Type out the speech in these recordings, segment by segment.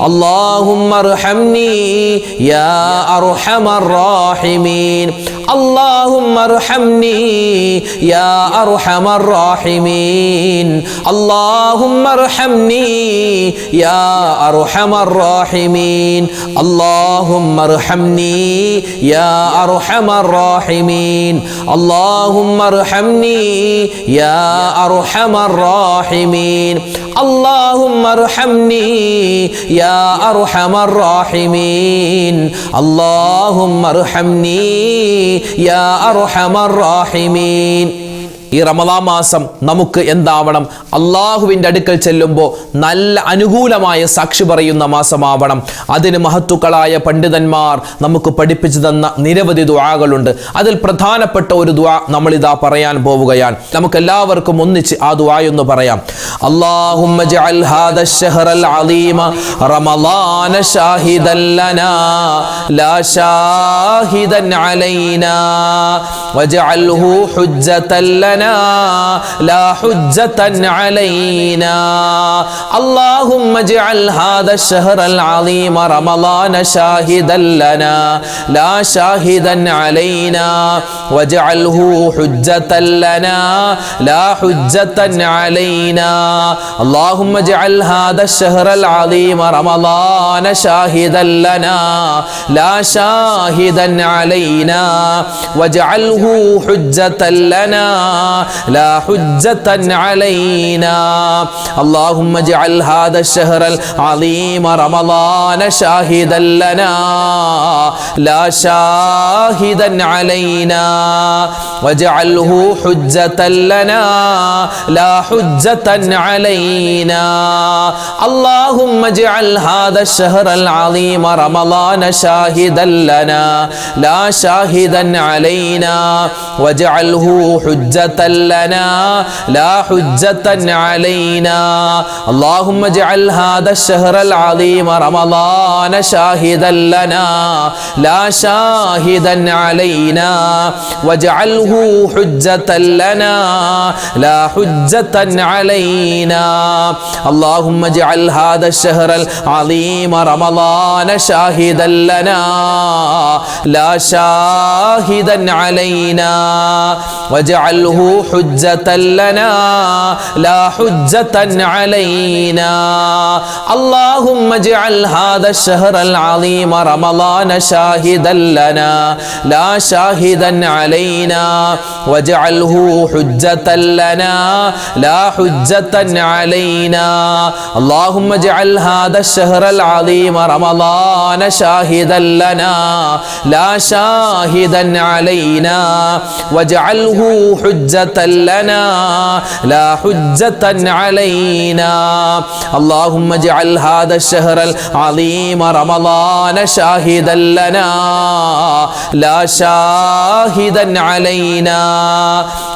اللهم ارحمني يا أرحم الراحمين اللهم ارحمني يا أرحم الراحمين اللهم ارحمني يا أرحم الراحمين اللهم ارحمني يا أرحم الراحمين اللهم ارحمني يا أرحم الراحمين اللهم ارحمني يا أرحم الراحمين اللهم ارحمني يا أرحم الراحمين. ഈ റമദാൻ മാസം നമുക്ക് എന്താവണം? അള്ളാഹുവിൻ്റെ അടുക്കൽ ചെല്ലുമ്പോൾ നല്ല അനുകൂലമായ സാക്ഷി പറയുന്ന മാസമാവണം. അതിന് മഹത്തുക്കളായ പണ്ഡിതന്മാർ നമുക്ക് പഠിപ്പിച്ചു തന്ന നിരവധി ദുആകളുണ്ട്. അതിൽ പ്രധാനപ്പെട്ട ഒരു ദുആ നമ്മളിതാ പറയാൻ പോവുകയാണ്. നമുക്ക് എല്ലാവർക്കും ഒന്നിച്ച് ആ ദുആയൊന്ന് പറയാം. അല്ലാഹുമ്മ ജഅൽ ഹാദ ശഹ്റൽ അളീമ റമളാന ഷാഹിദൻ ലനാ ലാ ഷാഹിദൻ അലൈനാ വജഅൽഹു ഹുജ്ജതൻ ലനാ لا حجة علينا اللهم اجعل هذا الشهر العظيم رمضان شاهدا لنا لا شاهدا علينا واجعله حجة لنا لا حجة علينا اللهم اجعل هذا الشهر العظيم رمضان شاهدا لنا لا شاهدا علينا واجعله حجة لنا لا حجة علينا اللهم اجعل هذا الشهر العظيم رمضان شاهدا لنا لا شاهدا علينا واجعله حجة لنا لا حجة علينا اللهم اجعل هذا الشهر العظيم رمضان شاهدا لنا لا شاهدا علينا واجعله حجة لنا لا حجة علينا اللهم اجعل هذا الشهر العظيم رمضان شاهدا لنا لا شاهدا علينا واجعله حجة لنا لا حجة علينا اللهم اجعل هذا الشهر العظيم رمضان شاهدا لنا لا شاهدا علينا واجعله حجة لنا لا حجة علينا اللهم اجعل هذا الشهر العظيم رمضان شاهدا لنا لا شاهدا علينا واجعله حجة لنا لا حجة علينا اللهم اجعل هذا الشهر العظيم رمضان شاهدا لنا لا شاهدا علينا واجعله حجة لنا لا حجة علينا اللهم اجعل هذا الشهر العظيم رمضان شاهدا لنا لا شاهدا علينا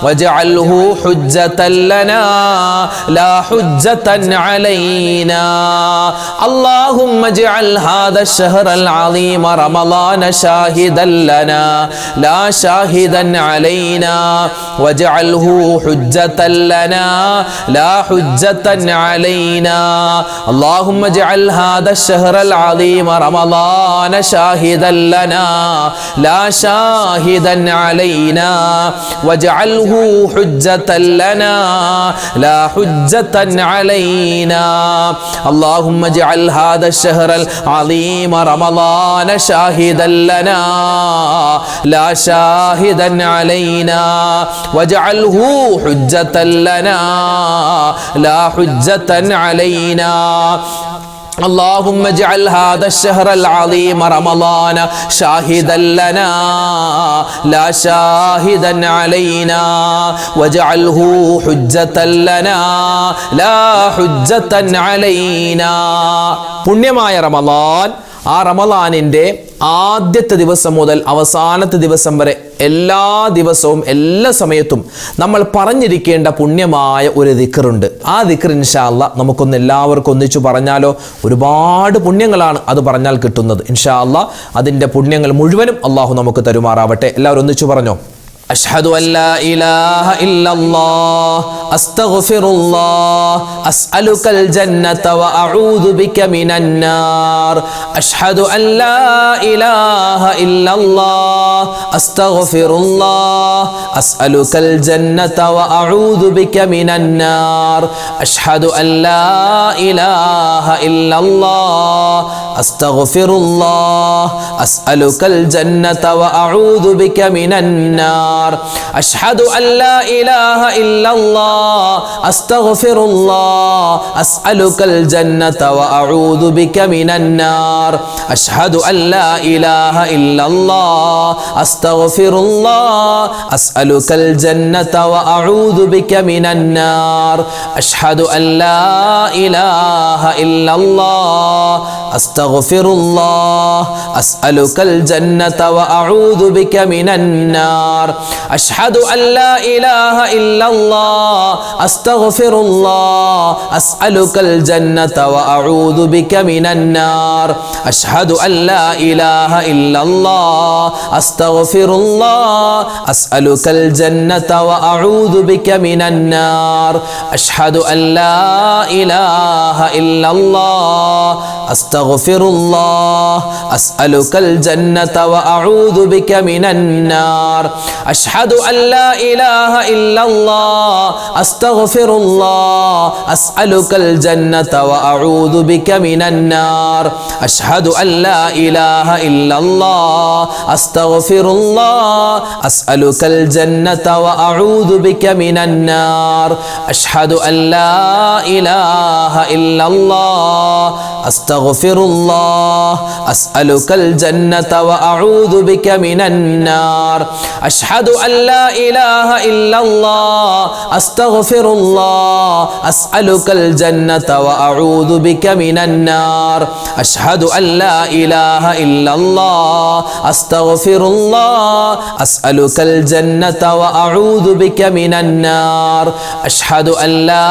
واجعله حجة لنا لا حجة علينا اللهم اجعل هذا الشهر العظيم رمضان شاهدا لنا لا شاهدا علينا واجعله حجة لنا لا حجة علينا اللهم اجعل هذا الشهر العظيم رمضان شاهدا لنا لا شاهدا علينا واجعله حجة لنا لا حجة علينا اللهم اجعل هذا الشهر العظيم رمضان شاهدا لنا لا شاهدا علينا واجعله حجة لنا لا حجة علينا اللهم اجعل هذا الشهر العظيم رمضان شاهدا لنا لا شاهدا علينا واجعله حجة لنا لا حجة علينا പുണ്യമായ റമളാൻ ആ റമളാനിൻ്റെ ആദ്യത്തെ ദിവസം മുതൽ അവസാനത്തെ ദിവസം വരെ എല്ലാ ദിവസവും എല്ലാ സമയത്തും നമ്മൾ പറഞ്ഞിരിക്കേണ്ട പുണ്യമായ ഒരു ദിക്റുണ്ട്. ആ ദിക്ർ ഇൻഷാ അല്ലാഹ് നമുക്കൊന്ന് എല്ലാവർക്കും ഒന്നിച്ചു പറഞ്ഞാലോ? ഒരുപാട് പുണ്യങ്ങളാണ് അത് പറഞ്ഞാൽ കിട്ടുന്നത്. ഇൻഷാ അല്ലാഹ് അതിൻ്റെ പുണ്യങ്ങൾ മുഴുവനും അള്ളാഹു നമുക്ക് തരുമാറാവട്ടെ. എല്ലാവരും ഒന്നിച്ചു പറഞ്ഞോ. അഷ്ഹദു അല്ലാ ഇലാഹ ഇല്ലല്ലാഹ് അസ്തഗ്ഫിറുല്ലാഹ് അസ്അലുകൽ ജന്നത വഅഊദു ബിക മിനൻ നാർ അഷ്ഹദു അൻ ലാ ഇലാഹ ഇല്ലല്ലാഹ് അസ്തഗ്ഫിറുല്ലാഹ് അസ്അലുകൽ ജന്നത വഅഊദു ബിക മിനൻ നാർ അഷ്ഹദു അൻ ലാ ഇലാഹ ഇല്ലല്ലാഹ് അസ്തഗ്ഫിറുല്ലാഹ് അസ്അലുകൽ ജന്നത വഅഊദു ബിക മിനൻ നാർ അഷ്ഹദു അൻ ലാ ഇലാഹ ഇല്ലല്ലാഹ് അസ്തഗ്ഫിറുല്ലാഹ് അസ്അലുകൽ ജന്നത വഅഊദു ബിക മിനൻ നാർ അഷ്ഹദു അൻ ലാ ഇലാഹ ഇല്ലല്ലാഹ് അസ്തഗ്ഫിറുല്ലാഹ് അസ്അലുകൽ ജന്നത വഅഊദു ബിക മിനൻ നാർ അഷ്ഹദു അൻ ലാ ഇലാഹ ഇല്ലല്ലാഹ് അസ്തഗ്ഫിറുല്ലാഹ് അസ്അലുകൽ ജന്നത വഅഊദു ബിക മിനൻ നാർ അഷ്ഹദു അൻ ലാ ഇലാഹ ഇല്ലല്ലാഹ് അസ്തഗ്ഫിറുല്ലാഹ് അസ്അലുകൽ ജന്നത വഅഊദു ബിക മിനൻ നാർ അഷ്ഹദു അൻ ലാ ഇലാഹ ഇല്ലല്ലാഹ് അസ്തഗ്ഫിറുല്ലാഹ് അസ്അലുകൽ ജന്നത വഅഊദു ബിക മിനൻ നാർ അഷ്ഹദു അൻ ലാ ഇലാഹ ഇല്ലല്ലാഹ് അസ്തഗ്ഫിറുല്ലാഹ് അസ്അലുകൽ ജന്നത വഅഊദു ബിക മിനൻ നാർ അഷ്ഹദു അൻ ലാ ഇലാഹ ഇല്ലല്ലാഹ് അസ്തഗ്ഫിറുല്ലാഹ് അസ്അലുകൽ ജന്നത വഅഊദു ബിക മിനൻ നാർ അഷ്ഹദു അൻ ലാ ഇലാഹ ഇല്ലല്ലാഹ് അസ്തഗ്ഫിറുല്ലാഹ് അസ്അലുകൽ ജന്നത വഅഊദു ബിക മിനൻ നാർ അഷ്ഹദു അൻ ലാ ഇലാഹ ഇല്ലല്ലാഹ് അസ്തഗ്ഫിറുല്ലാഹ് അസ്അലുകൽ ജന്നത വഅഊദു ബിക മിനൻ നാർ അഷ്ഹദു അൻ ലാ ഇലാഹ ഇല്ലല്ലാഹ് അസ്തഗ്ഫിറുല്ലാഹ് അസ്അലുകൽ ജന്നത വഅഊദു ബിക മിനൻ നാർ അഷ്ഹദു അൻ ലാ ഇലാഹ ഇല്ലല്ലാഹ് അസ്തഗ്ഫിറുല്ലാഹ് അസ്അലുകൽ ജന്നത വഅഊദു ബിക മിനൻ നാർ അഷ്ഹദു അൻ ലാ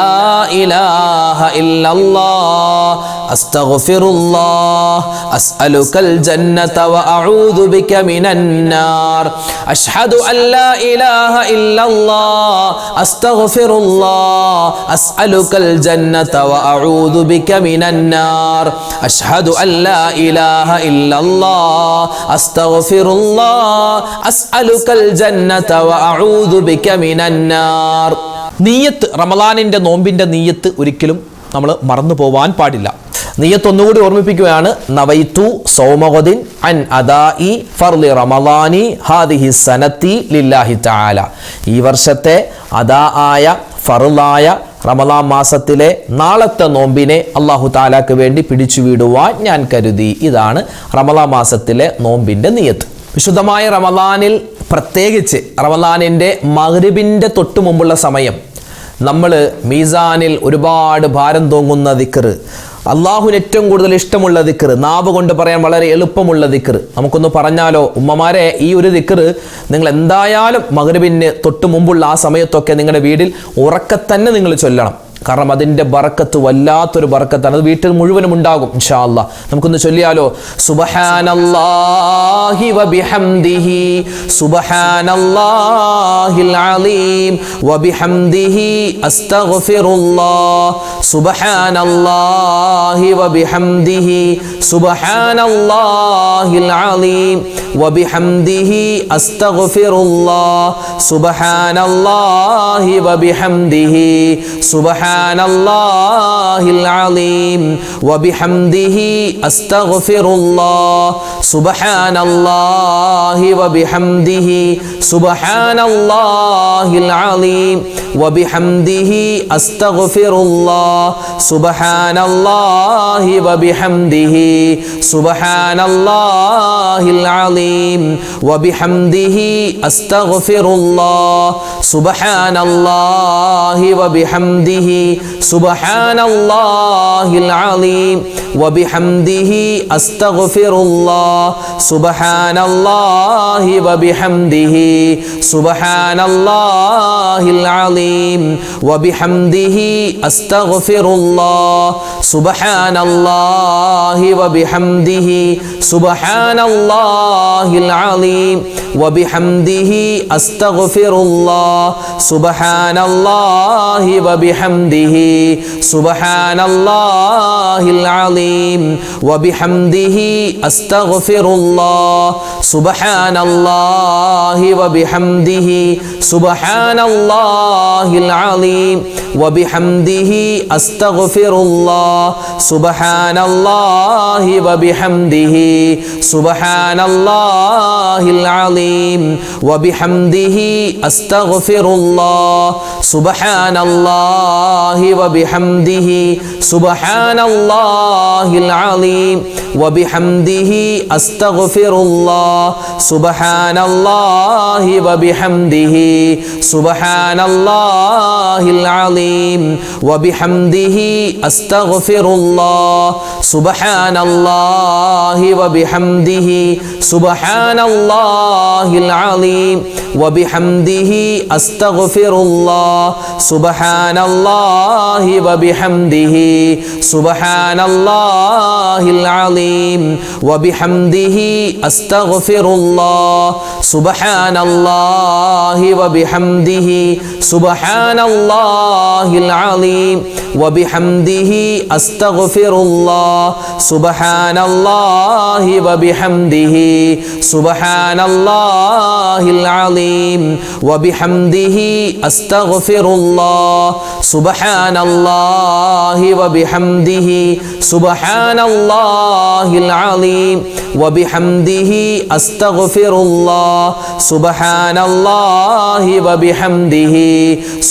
ഇലാഹ ഇല്ലല്ലാഹ് അസ്തഗ്ഫിറുല്ലാഹ് അസ്അലുകൽ ജന്നത വഅഊദു ബിക മിനൻ നാർ അഷ്ഹദു അൻ ലാ ഇലാഹ ഇല്ലല്ലാഹ് അസ്തഗ്ഫിറുല്ലാഹ് അസ്അലുകൽ ജന്നത വഅഊദു ബിക മിനൻ നാർ അഷ്ഹദു അൻ ലാ ഇലാഹ ഇല്ലല്ലാഹ് അസ്തഗ്ഫിറുല്ലാഹ് അസ്അലുകൽ ജന്നത വഅഊദു ബിക മിനൻ നാർ. നിയ്യത്ത്, റമളാനിന്റെ നോമ്പിന്റെ നിയ്യത്ത് ഒരിക്കലും നമ്മൾ മറന്നു പോവാൻ പാടില്ല. നിയ്യത്ത് ഒന്നുകൂടി ഓർമ്മിപ്പിക്കുകയാണ്. നവൈതു സൗമഗദിൻ അൻ അദാഇ ഫർളി റമളാനി ഹാദിഹി സനത്തി ലില്ലാഹി തആല. ഈ വർഷത്തെ അദാ ആയ ഫർളായ റമളാൻ മാസത്തിലെ നാളത്തെ നോമ്പിനെ അല്ലാഹു തആലക്ക് വേണ്ടി പിടിച്ചു വിടുവാൻ ഞാൻ കരുതി. ഇതാണ് റമളാൻ മാസത്തിലെ നോമ്പിന്റെ നിയ്യത്ത്. വിശുദ്ധമായ റമളാനിൽ, പ്രത്യേകിച്ച് റമളാനിന്റെ മഗ്രിബിന്റെ തൊട്ട് മുമ്പുള്ള സമയം, നമ്മൾ മീസാനിൽ ഒരുപാട് ഭാരം തോങ്ങുന്ന ദിക്ർ, അള്ളാഹുവിന് ഏറ്റവും കൂടുതൽ ഇഷ്ടമുള്ള ദിക്ർ, നാവ് കൊണ്ട് പറയാൻ വളരെ എളുപ്പമുള്ള ദിക്ർ നമുക്കൊന്ന് പറഞ്ഞാലോ? ഉമ്മമാരെ, ഈ ഒരു ദിക്ർ നിങ്ങൾ എന്തായാലും മഗ്രിബിന് തൊട്ട് മുമ്പുള്ള ആ സമയത്തൊക്കെ നിങ്ങളുടെ വീട്ടിൽ ഉറക്കെ തന്നെ നിങ്ങൾ ചൊല്ലണം. കാരണം അതിൻ്റെ ബറക്കത്ത് വല്ലാത്തൊരു ബറക്കത്താണ്. അത് വീട്ടിൽ മുഴുവനും ഉണ്ടാകും ഇൻഷാ അല്ലാഹ്. നമുക്കൊന്ന് ചൊല്ലിയാലോ? സുബ്ഹാനല്ലാഹി വബിഹംദിഹി സുബ്ഹാനല്ലാഹിൽ അലീം വബിഹംദിഹി അസ്തഗ്ഫിറുല്ലാഹ് സുബ്ഹാനല്ലാഹി വബിഹംദിഹി സുബ്ഹാനല്ലാഹിൽ അലീം വബിഹംദിഹി അസ്തഗ്ഫിറുല്ലാഹ് സുബ്ഹാനല്ലാഹി വബിഹംദിഹി സുബ്ഹാനല്ലാഹിൽ അലീം വബിഹംദിഹി അസ്തഗ്ഫിറുല്ലാഹ് സുബ്ഹാനല്ലാഹി വബിഹംദിഹി സുബ്ഹാനല്ലാഹിൽ അലീം വബിഹംദിഹി അസ്തഗ്ഫിറുല്ലാഹ് സുബ്ഹാനല്ലാഹി വബിഹംദിഹി സുബ്ഹാനല്ലാഹിൽ അലീം വബിഹംദിഹി അസ്തഗ്ഫിറുല്ലാഹ് സുബ്ഹാനല്ലാഹി വബിഹംദിഹി സുബ്ഹാനല്ലാഹിൽ അലീം വബിഹംദിഹി അസ്തഗ്ഫിറുല്ലാഹ് സുബ്ഹാനല്ലാഹി വബിഹംദിഹി സുബ്ഹാനല്ലാഹിൽ അലീം വബിഹംദിഹി അസ്തഗ്ഫിറുല്ലാഹ് സുബ്ഹാനല്ലാഹി വബിഹംദിഹി സുബ്ഹാനല്ലാഹിൽ അലീം വബിഹംദിഹി അസ്തഗ്ഫിറുല്ലാഹ് സുബ്ഹാനല്ലാഹി വബിഹംദിഹി സുബ്ഹാനല്ലാഹിൽ അലീം വബിഹംദിഹി അസ്തഗ്ഫിറുല്ലാഹ് സുബ്ഹാനല്ലാഹി വബിഹംദിഹി സുബ്ഹാനല്ലാഹിൽ അലീം വബിഹംദിഹി അസ്തഗ്ഫിറുല്ലാഹ് സുബ്ഹാനല്ലാഹി വബിഹംദിhi സുബ്ഹാനല്ലാഹിൽ അലീം വബിഹംദിhi അസ്തഗ്ഫിറുല്ലാഹ് സുബ്ഹാനല്ലാഹി വബിഹംദിhi സുബ്ഹാനല്ലാഹിൽ അലീം വബിഹംദിhi അസ്തഗ്ഫിറുല്ലാഹ് സുബ്ഹാനല്ലാഹി വബിഹംദിhi സുബ്ഹാനല്ലാഹിൽ അലീം വബിഹംദിhi അസ്തഗ്ഫിറുല്ലാഹ് സുബ്ഹാനല്ലാഹി വബിഹംദിhi സുബ്ഹാനല്ലാഹിൽ അലീം വബിഹംദിhi അസ്തഗ്ഫിറുല്ലാഹ് സുബ്ഹാനല്ലാഹി വബിഹംദിhi സുബ്ഹാനല്ലാഹിൽ അലീം വബിഹംദിhi അസ്തഗ്ഫിറുല്ലാഹ് സുബ്ഹാനല്ലാഹി വബിഹംദിhi സുബ്ഹാനല്ലാഹിൽ അലീം വബിഹംദിhi അസ്തഗ്ഫിറുല്ലാഹ് സുബ്ഹാനല്ലാഹി വബിഹംദിhi സുബ്ഹാനല്ലാഹിൽ അലീം വബിഹംദിhi അസ്തഗ്ഫിറുല്ലാഹ് സുബ്ഹാനല്ലാഹി വബിഹംദിhi സുബ്ഹാനല്ലാഹിൽ അലീം വബിഹംദിhi അസ്തഗ്ഫിറുല്ലാഹ് സുബ്ഹാനല്ലാഹി വബിഹംദിhi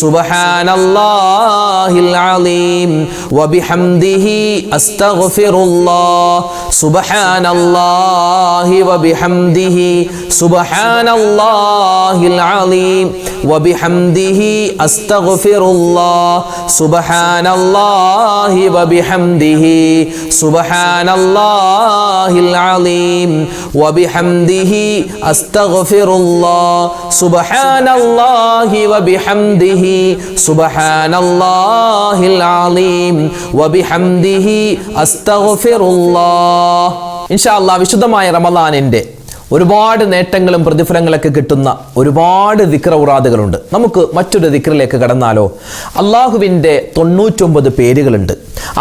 സുബ്ഹാനല്ലാഹിൽ അലീം വബിഹംദിhi അസ്തഗ്ഫിറുല്ലാഹ് സുബ്ഹാനല്ലാഹി വബിഹംദിhi സുബ്ഹാനല്ലാഹിൽ അലീം വബിഹംദിhi അസ്തഗ്ഫിറുല്ലാഹ് സുബ്ഹാനല്ലാഹി വബിഹംദിhi സുബ്ഹാനല്ലാഹിൽ അലീം വബിഹംദിhi അസ്തഗ്ഫിറുല്ലാഹ് സുബ്ഹാനല്ലാഹി വബിഹംദിhi സുബ്ഹാനല്ലാഹിൽ അലീം വബിഹംദിhi അസ്തഗ്ഫിറുല്ലാഹ്. ഇൻഷാ അല്ലാഹ് വിശുദ്ധമായ റമളാനിന്റെ ഒരുപാട് നേട്ടങ്ങളും പ്രതിഫലങ്ങളൊക്കെ കിട്ടുന്ന ഒരുപാട് ദിക്ർ ഔറാദുകളുണ്ട്. നമുക്ക് മറ്റൊരു ദിക്റിലേക്ക് കടന്നാലോ? അള്ളാഹുവിൻ്റെ 99 പേരുകളുണ്ട്.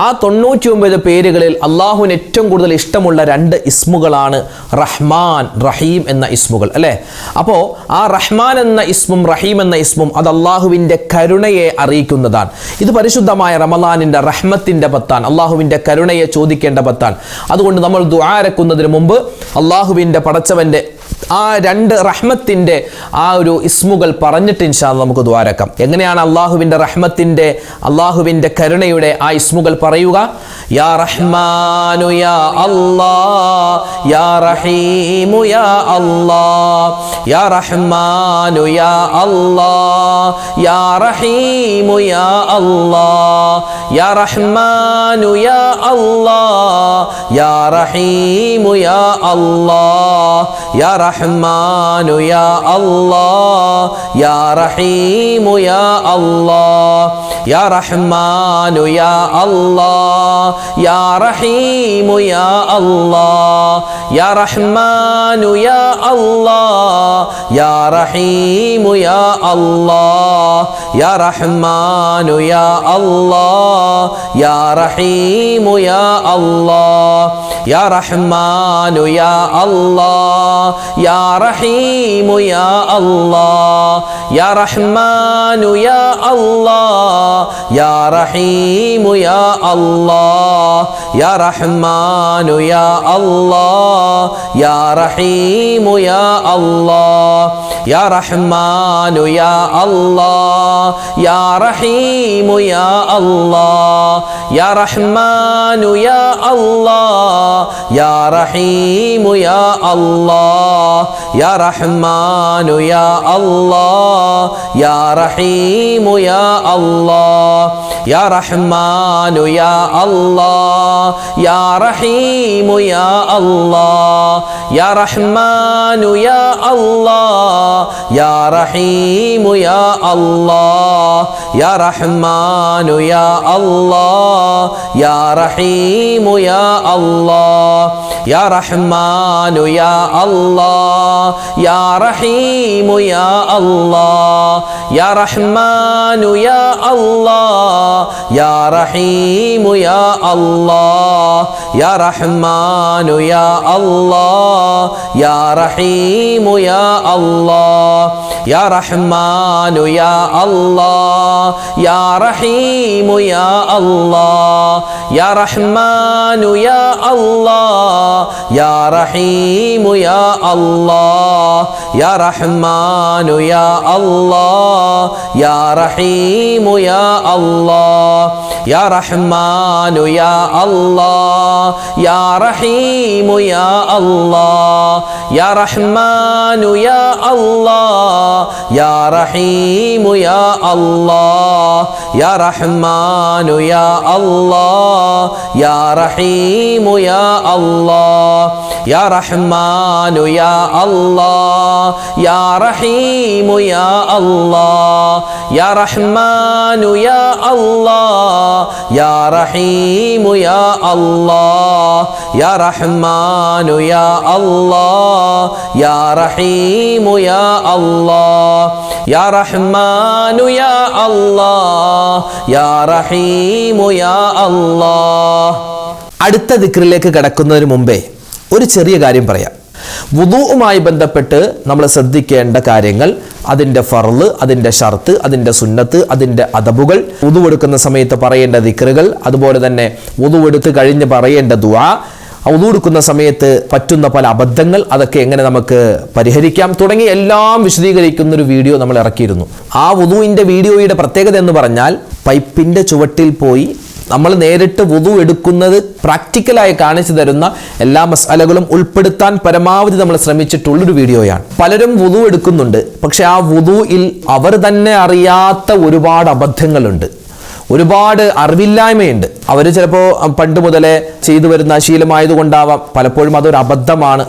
ആ 99 പേരുകളിൽ അള്ളാഹുവിന് ഏറ്റവും കൂടുതൽ ഇഷ്ടമുള്ള 2 ഇസ്മുകളാണ് റഹ്മാൻ, റഹീം എന്ന ഇസ്മുകൾ, അല്ലേ? അപ്പോൾ ആ റഹ്മാൻ എന്ന ഇസ്മും റഹീം എന്ന ഇസ്മും അത് അള്ളാഹുവിൻ്റെ കരുണയെ അറിയിക്കുന്നതാണ്. ഇത് പരിശുദ്ധമായ റമളാനിൻ്റെ റഹ്മത്തിൻ്റെ പത്താണ്, അള്ളാഹുവിൻ്റെ കരുണയെ ചോദിക്കേണ്ട പത്താണ്. അതുകൊണ്ട് നമ്മൾ ദുആ ഇറക്കുന്നതിന് മുമ്പ് അള്ളാഹുവിൻ്റെ പടച്ചവൻ്റെ ആ 2 റഹ്മത്തിൻ്റെ ആ ഒരു ഇസ്മുകൾ പറഞ്ഞിട്ട് ഇൻഷാ അല്ലാഹ് നമുക്ക് ദുആ ഇറക്കാം. എങ്ങനെയാണ് അള്ളാഹുവിൻ്റെ റഹ്മത്തിൻ്റെ, അള്ളാഹുവിൻ്റെ കരുണയുടെ ആ ഇസ്മുകൾ പറയുക? യാ റഹ്മാനു യാ അല്ലാഹ്, യാ റഹീമു യാ അല്ലാഹ്, യാ റഹ്മാനു യാ അല്ലാഹ്, യാ റഹീമു യാ അല്ലാഹ്, യാ റഹ്മാനു യാ അല്ലാഹ്, യാ റഹീമു യാ അല്ലാഹ്, യാ റഹ്മാനു യാ അല്ലാഹ്, യാ റഹീമു യാ അല്ലാഹ്, യാ റഹ്മാനു യാ അല്ലാഹ്, യാ റഹീമു യാ അല്ലാഹ്, യാ റഹ്മാനു യാ അല്ലാഹ്, യാ റഹീമു യാ അല്ലാഹ്, യാ റഹ്മാനു യാ അല്ലാഹ്, യാ റഹീമു യാ അല്ലാഹ്, യാ റഹ്മാനു യാ അല്ലാഹ്, യാ റഹീമു യാ അല്ലാഹ്, യാ റഹ്മാനു യാ അല്ലാഹ്, യാ റഹീമു യാ അല്ലാഹ്, യാ റഹ്മാനു യാ അല്ലാഹ്, യാ റഹീമു യാ അല്ലാഹ്, യാ റഹ്മാനു യാ അല്ലാഹ്, യാ റഹീമു യാ അല്ലാഹ്, യാ റഹ്മാനു യാ അല്ലാഹ്, യാ റഹീമു യാ അല്ലാഹ്, യാ റഹ്മാനു യാ അല്ലാഹ്, യാ റഹീമു യാ അല്ലാഹ്, യാ റഹ്മാനു യാ അല്ലാഹ് യാ റഹീമു യാ അല്ലാഹ് യാ റഹ്മാനു യാ അല്ലാഹ് യാ റഹീമു യാ അല്ലാഹ് യാ റഹ്മാനു യാ അല്ലാഹ് യാ റഹീമു യാ അല്ലാഹ് യാ റഹ്മാനു യാ അല്ലാഹ് യാ റഹീമു യാ അല്ലാഹ് യാ റഹ്മാനു യാ അല്ലാഹ് യാ റഹീമു യാ അല്ലാഹ് യാ റഹ്മാനു യാ അല്ലാഹ് യാ റഹീമു യാ അല്ലാഹ് യാ റഹ്മാനു യാ അല്ലാഹ് യാ റഹീമു യാ അല്ലാഹ് യാ റഹ്മാനു യാ അല്ലാഹ് യാ റഹീമു യാ അല്ലാഹ് യാ റഹ്മാനു യാ അല്ലാഹ് യാ റഹീമു യാ അല്ലാഹ് യാ റഹ്മാനു യാ അല്ലാഹ് യാ റഹീമു യാ അല്ലാഹ് യാ റഹ്മാനു യാ അല്ലാഹ് യാ റഹീമു യാ അല്ലാഹ് യാ റഹ്മാനു യാ അല്ലാഹ് യാ റഹീമു യാ അല്ലാഹ് യാ റഹ്മാനു യാ അല്ലാഹ് യാ റഹീമു യാ അല്ലാഹ് യാ റഹ്മാനു യാ അല്ലാഹ് യാ റഹീമു യാ അല്ലാഹ് യാ റഹ്മാനു യാ അല്ലാഹ് യാ റഹീമു യാ അല്ലാഹ് യാ റഹ്മാനു യാ അല്ലാഹ് യാ റഹീമു യാ അല്ലാഹ്. അടുത്ത ദിക്റിലേക്ക് കടക്കുന്നതിന് മുമ്പേ ഒരു ചെറിയ കാര്യം പറയാം. വുദൂഉമായി ബന്ധപ്പെട്ട് നമ്മൾ ശ്രദ്ധിക്കേണ്ട കാര്യങ്ങൾ, അതിൻ്റെ ഫർള്, അതിൻ്റെ ഷർത്ത്, അതിൻ്റെ സുന്നത്ത്, അതിൻ്റെ അദബുകൾ, വുദു എടുക്കുന്ന സമയത്ത് പറയേണ്ട ദിക്റുകൾ, അതുപോലെ തന്നെ വുദു എടുത്ത് കഴിഞ്ഞ് പറയേണ്ട ദുആ, വുദു എടുക്കുന്ന സമയത്ത് പറ്റുന്ന പല അബദ്ധങ്ങൾ, അതൊക്കെ എങ്ങനെ നമുക്ക് പരിഹരിക്കാം തുടങ്ങി എല്ലാം വിശദീകരിക്കുന്ന ഒരു വീഡിയോ നമ്മൾ ഇറക്കിയിരുന്നു. ആ വുദുവിൻ്റെ വീഡിയോയുടെ പ്രത്യേകത എന്ന് പറഞ്ഞാൽ പൈപ്പിൻ്റെ ചുവട്ടിൽ പോയി നമ്മൾ നേരിട്ട് വുദു എടുക്കുന്നത് പ്രാക്ടിക്കലായി കാണിച്ചു തരുന്ന എല്ലാ മസാലകളും ഉൾപ്പെടുത്താൻ പരമാവധി നമ്മൾ ശ്രമിച്ചിട്ടുള്ളൊരു വീഡിയോയാണ്. പലരും വുദു എടുക്കുന്നുണ്ട്, പക്ഷെ ആ വുദുയിൽ അവർ തന്നെ അറിയാത്ത ഒരുപാട് അബദ്ധങ്ങളുണ്ട്, ഒരുപാട് അറിവില്ലായ്മയുണ്ട്. അവർ ചിലപ്പോൾ പണ്ട് മുതലേ ചെയ്തു വരുന്ന ശീലമായതുകൊണ്ടാവാം പലപ്പോഴും അതൊരു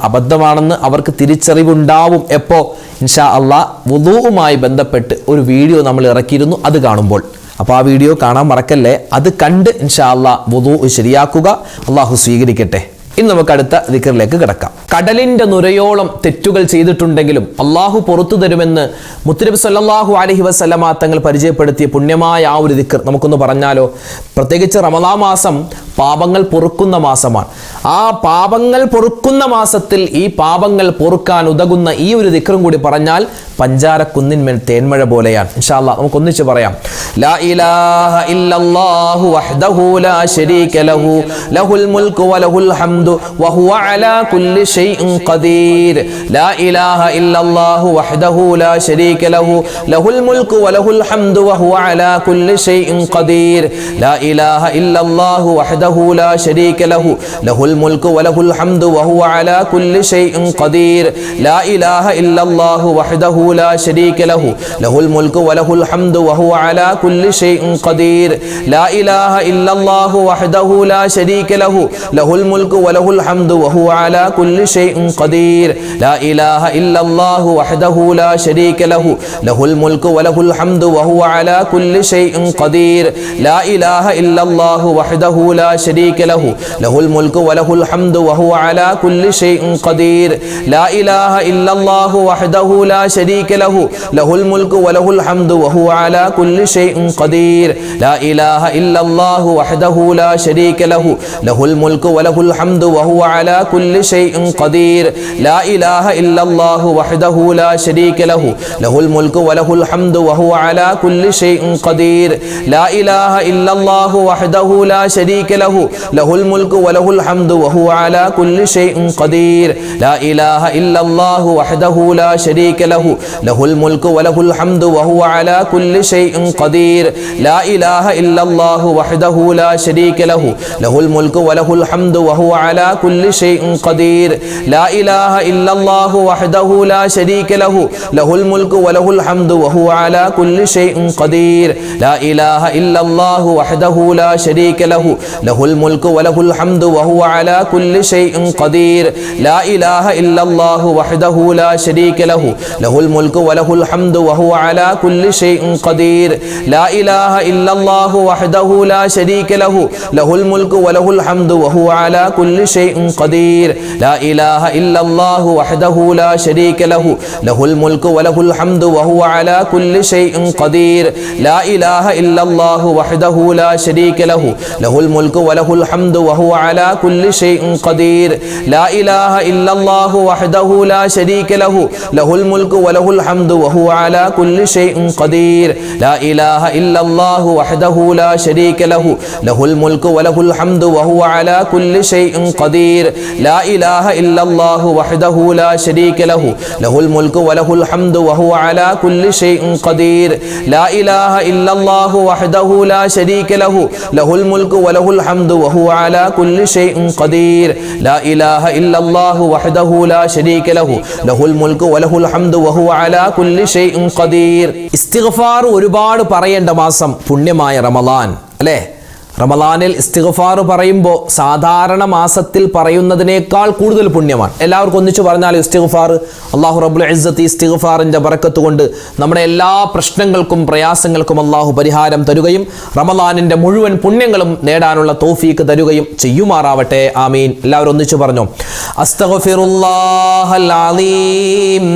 അബദ്ധമാണെന്ന് അവർക്ക് തിരിച്ചറിവുണ്ടാവും. എപ്പോൾ? ഇൻഷാ അള്ളാഹ് വുദൂഉമായി ബന്ധപ്പെട്ട് ഒരു വീഡിയോ നമ്മൾ ഇറക്കിയിരുന്നു, അത് കാണുമ്പോൾ. അപ്പോൾ ആ വീഡിയോ കാണാൻ മറക്കല്ലേ. അത് കണ്ട് ഇൻഷാ അള്ളാഹ് വുദൂ ശരിയാക്കുക. അള്ളാഹു സ്വീകരിക്കട്ടെ. ഇനി നമുക്ക് അടുത്ത ദിക്റിലേക്ക് കിടക്കാം. കടലിന്റെ നുരയോളം തെറ്റുകൾ ചെയ്തിട്ടുണ്ടെങ്കിലും അള്ളാഹു പുറത്തു തരുമെന്ന് മുത്തുനബി സല്ലല്ലാഹു അലൈഹി വസല്ലമ തങ്ങൾ പരിചയപ്പെടുത്തിയ പുണ്യമായ ആ ഒരു ദിക്ർ നമുക്കൊന്ന് പറഞ്ഞാലോ? പ്രത്യേകിച്ച് റമളാൻ മാസം പാപങ്ങൾ പൊറുക്കുന്ന മാസമാണ്. ആ പാപങ്ങൾ പൊറുക്കുന്ന മാസത്തിൽ ഈ പാപങ്ങൾ പൊറുക്കാൻ ഉതകുന്ന ഈ ഒരു ദിക്റും കൂടി പറഞ്ഞാൽ പഞ്ചാര കുന്നിന്മേൽ തേന്മഴ പോലെയാണ്. ഇൻഷാ അല്ലാഹ് നമുക്ക് ഒന്നിച്ച് പറയാം. ലാ ഇലാഹ ഇല്ലല്ലാഹു വഹ്ദഹു ലാ ശരീക ലഹു ലഹുൽ മുൽക്കു വലഹുൽ ഹംദു വഹുവ അലാ കുല്ലി ഷൈഇൻ ഖദീർ. ലാ ഇലാഹ ഇല്ലല്ലാഹു വഹ്ദഹു ലാ ശരീക ലഹു ലഹുൽ മുൽക്കു വലഹുൽ ഹംദു വഹുവ അലാ കുല്ലി ഷൈഇൻ ഖദീർ. ലാ ഇലാഹ ഇല്ലല്ലാഹു വഹ്ദഹു ലാ ശരീക ലഹു ലഹുൽ മുൽക്കു വലഹുൽ ഹംദു വഹുവ അലാ കുല്ലി ഷൈഇൻ ഖദീർ. ലാ ഇലാഹ ഇല്ലല്ലാഹു വഹ്ദഹു لا شريك له له الملك وله الحمد وهو على كل شيء قدير. لا إله إلا الله وحده لا شريك له له الملك وله الحمد وهو على كل شيء قدير. لا إله إلا الله وحده لا شريك له له الملك وله الحمد وهو على كل شيء قدير. لا إله إلا الله وحده لا شريك له له الملك وله الحمد وهو على كل شيء قدير. لا إله إلا الله وحده لا شريك له له الملك وله الحمد وهو على كل شيء قدير. لا إله إلا الله وحده لا شريك له له الملك وله الحمد وهو على كل شيء قدير. لا إله إلا الله وحده لا شريك له له الملك وله الحمد وهو على كل شيء قدير. لا إله إلا الله وحده لا شريك له له الملك وله الحمد وهو على كل شيء قدير. لا إله إلا الله وحده لا شريك له ലഹുൽ മുൽക്കു വലഹുൽ ഹംദു വഹുവ അലാ കുല്ലി ഷൈഇൻ ഖദീർ ലാ ഇലാഹ ഇല്ലല്ലാഹു വഹ്ദഹു ലാ ശരീക ലഹു ലഹുൽ മുൽക്കു വലഹുൽ ഹംദു വഹുവ അലാ കുല്ലി ഷൈഇൻ ഖദീർ ലാ ഇലാഹ ഇല്ലല്ലാഹു വഹ്ദഹു ലാ ശരീക ലഹു ലഹുൽ മുൽക്കു വലഹുൽ ഹംദു വഹുവ അലാ കുല്ലി ഷൈഇൻ ഖദീർ ലാ ഇലാഹ ഇല്ലല്ലാഹു വഹ്ദഹു ലാ ശരീക ലഹു ലഹുൽ മുൽക്കു വലഹുൽ ഹംദു വഹുവ അലാ കുല്ലി ഷൈഇൻ ഖദീർ ലാ ഇലാഹ ഇല്ലല്ലാഹു വഹ്ദഹു ലാ ശരീക ലഹു ലഹുൽ മുൽക്കു വലഹുൽ ഹംദു വഹുവ അലാ കുല്ലി ഷൈഇൻ ഖദീർ ലാ ഇലാഹ ഇല്ലല്ലാഹു വഹ്ദഹു ലാ ശരീക ലഹു ലഹുൽ മുൽക്കു വലഹുൽ ഹംദു വഹുവ അലാ കുല്ലി ഷൈഇൻ ഖദീർ ലാ ഇലാഹ ഇല്ലല്ലാഹു വഹ്ദഹു ലാ ശരീക ലഹു ലഹുൽ മുൽക്കു വലഹുൽ ഹംദു വഹുവ അലാ കുല്ലി ഷൈഇൻ ഖദീർ ലാ ഇലാഹ ഇല്ലല്ലാഹു വഹ്ദഹു ലാ ശരീക ലഹു ലഹുൽ മുൽക്കു വലഹുൽ ഹംദു വഹുവ അലാ കുല്ലി ഷൈഇൻ ഖദീർ ലാ ഇലാഹ ഇല്ലല്ലാഹു വഹ്ദഹു ലാ ശരീക ലഹു ലഹുൽ മുൽക്കു വലഹുൽ ഹംദു വഹുവ അലാ കുല്ലി ഷൈഇൻ ഖദീർ ലാ ഇലാഹ ഇല്ലല്ലാഹു വഹ്ദഹു ലാ ശരീക ലഹു ലഹുൽ മുൽക്കു വലഹുൽ ഹംദു വഹുവ അലാ കുല്ലി ഷൈഇൻ ഖദീർ ലാ ഇലാഹ ഇല്ലല്ലാഹു വഹ്ദഹു ലാ ശരീക ലഹു ലഹുൽ മുൽക്കു വലഹുൽ ഹംദു വഹുവ അലാ കുല്ലി ഷൈഇൻ ഖദീർ ലാ ഇലാഹ ഇല്ലല്ലാഹു വഹ്ദഹു ലാ ശരീക ലഹു ലഹുൽ മുൽക്കു വലഹുൽ ഹംദു വഹുവ അലാ കുല്ലി ഷൈഇൻ ഖദീർ ലാ ഇലാഹ ഇല്ലല്ലാഹു വഹ്ദഹു ലാ ശരീക ലഹു ലഹുൽ മുൽക്കു വലഹുൽ ഹംദു വഹുവ അലാ കുല്ലി ഷൈഇൻ ഖദീർ. ഇസ്തിഗ്ഫാർ ഒരുപാട് പറയേണ്ട മാസം പുണ്യമായ റമളാൻ അല്ലേ? റമളാനിൽ ഇസ്തിഗ്ഫാർ പറയുമ്പോൾ സാധാരണ മാസത്തിൽ പറയുന്നതിനേക്കാൾ കൂടുതൽ പുണ്യമാണ്. എല്ലാവർക്കും ഒന്നിച്ചു പറഞ്ഞാൽ ഇസ്തിഗ്ഫാർ. അല്ലാഹു റബ്ബുൽ ഇസ്സത്ത് ഇസ്തിഗ്ഫാറിന്റെ ബറക്കത്ത് കൊണ്ട് നമ്മുടെ എല്ലാ പ്രശ്നങ്ങൾക്കും പ്രയാസങ്ങൾക്കും അല്ലാഹു പരിഹാരം തരുകയും റമളാനിന്റെ മുഴുവൻ പുണ്യങ്ങളും നേടാനുള്ള തൗഫീക്ക് തരുകയും ചെയ്യുമാറാവട്ടെ. ആമീൻ. എല്ലാവരും ഒന്നിച്ചു പറഞ്ഞു. അസ്തഗ്ഫിറുല്ലാഹൽ അലീം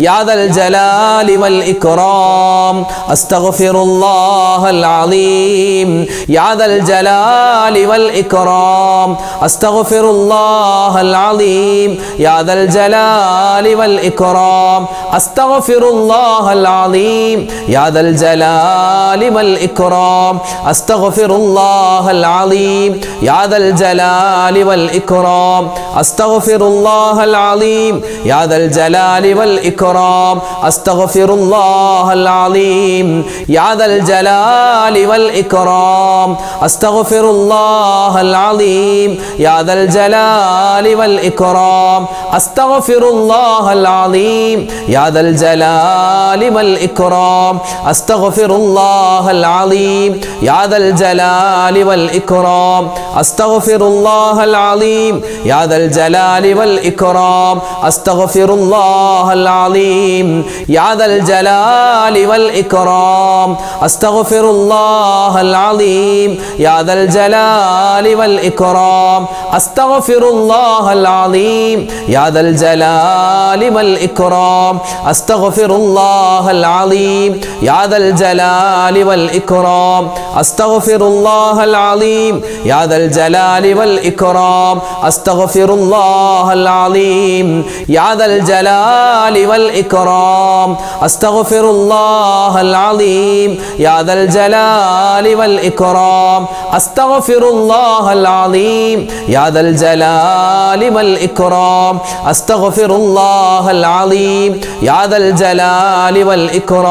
യാ ദൽ ജലാലി വൽ ഇക്റാം അസ്തഗ്ഫിറുല്ലാഹൽ അലീം യാ ദൽ الجلال والإكرام أستغفر الله العظيم يا ذا الجلال والإكرام أستغفر الله العظيم يا ذا الجلال والإكرام أستغفر الله العظيم يا ذا الجلال والإكرام أستغفر الله العظيم يا ذا الجلال والإكرام أستغفر الله العظيم يا ذا الجلال والإكرام أستغفر الله العظيم يا ذا الجلال والإكرام أستغفر الله العظيم يا ذا الجلال والإكرام أستغفر الله العظيم يا ذا الجلال والإكرام أستغفر الله العظيم يا ذا الجلال والإكرام أستغفر الله العظيم يا ذا الجلال والإكرام أستغفر الله العظيم يا ذا الجلال والإكرام أستغفر الله العظيم يا ذا الجلال والإكرام أستغفر الله العظيم يا ذا الجلال والإكرام أستغفر الله العظيم يا ذا الجلال والإكرام أستغفر الله العظيم يا ذا الجلال والإكرام أستغفر الله العظيم يا ذا الجلال والإكرام أستغفر الله العظيم يا ذا الجلال والإكرام أستغفر الله العظيم يا ذا الجلال والإكرام